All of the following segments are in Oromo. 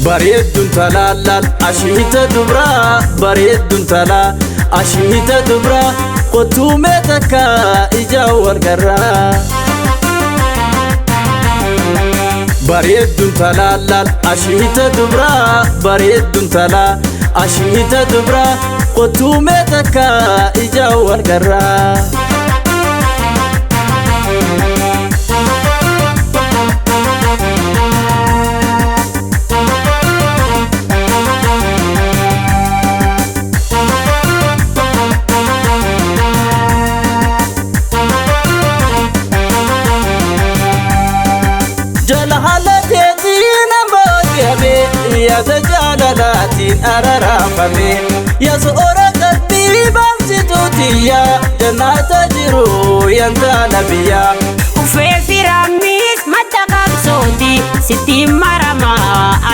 bareeddun talaallal ashiita dubraa bareeddun talaa ashiita dubraa qotuumee takka ija wal garraa bareeddun talaallal ashiita dubraa bareeddun talaa ashiita dubraa qotuumee takka ija wal garraa يا تجاللاتين أررافمي يا سؤرة قلبي بمسيتوتي يا جنات جرو ينتا نبيا وفي رميس مدقق صوتي ستي مرمى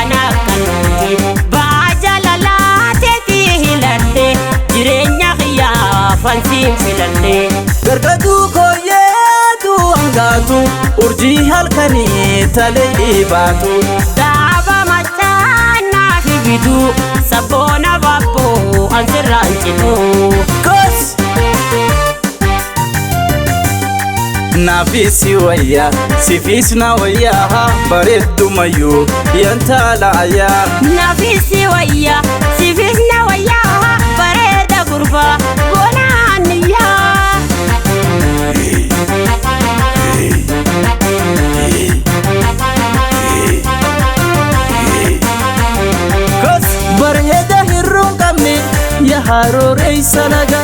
أنا كنتي باجاللاتي تيهلتي جرينيا خيا فانسيم سلتي برقدو كويتو أنقاتو أرجي هالكني تلي باتو bidu sabona bapo anseranchino kos nafisi waya sifisna waya bareddu mayu yantala aya nafisi waya sifisna waya bareda gurba bonaniya barheda hirrun qabni ya harorey salaga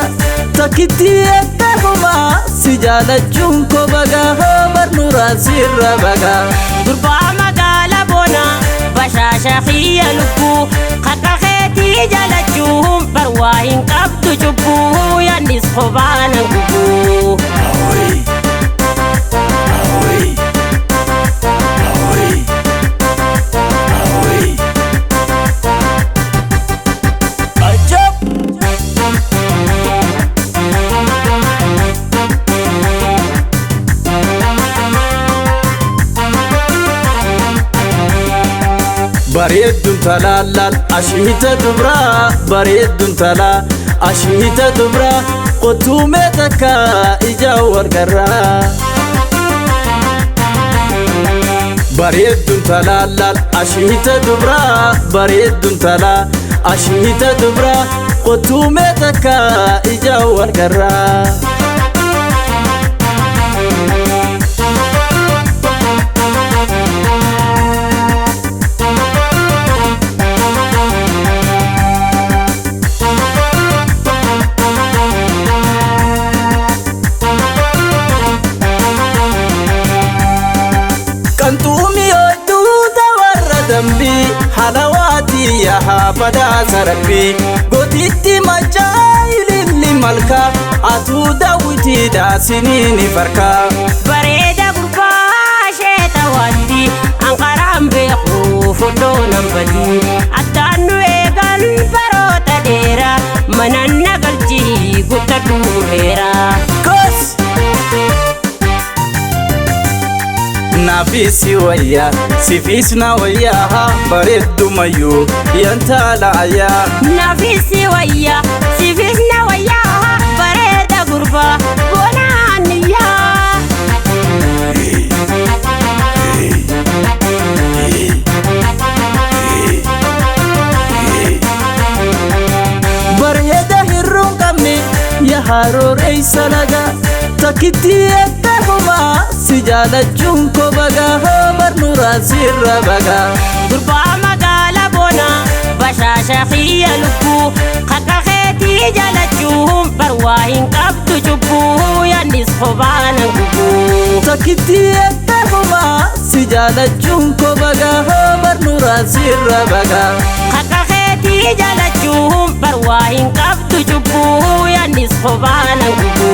takiti ettahuma si jaalachuun ko baga barnura sirra baga durba magala bona bashasha khiya lubbu haqa kheti jaalachuun barwahin qabdu jubbu yanis khobana gubu bareeddun talaallal ashiita dubraa bareeddun talaa ashiita dubraa qotuumee takka ija wal garraa bareeddun talaallal ashiita dubraa bareeddun talaa ashiita dubraa qotuumee takka ija wal garraa dambi halawati ya habada sarabbi goditi majaililli malka atu dawiti da sinini farka bareda gurba sheta wandi anqaram be khufudo nambadi atanu egal barota dera mananna galji gutadu hera kos nafisi waya sifisna waya bareddu mayu yantala aya nafisi waya sifisna waya bareda gurba bonaniya barheda hirrun qabni ya harorey salaga takiti ettahuma si jaalachuun ko baga barnura sirra baga durba magala bona bashasha khiya lubbu haqa kheti jaalachuun barwahin qabdu jubbu yanis khobana gubu takiti ettahuma si jaalachuun ko baga barnura sirra baga haqa kheti jaalachuun barwahin qabdu jubbu yanis khobana gubu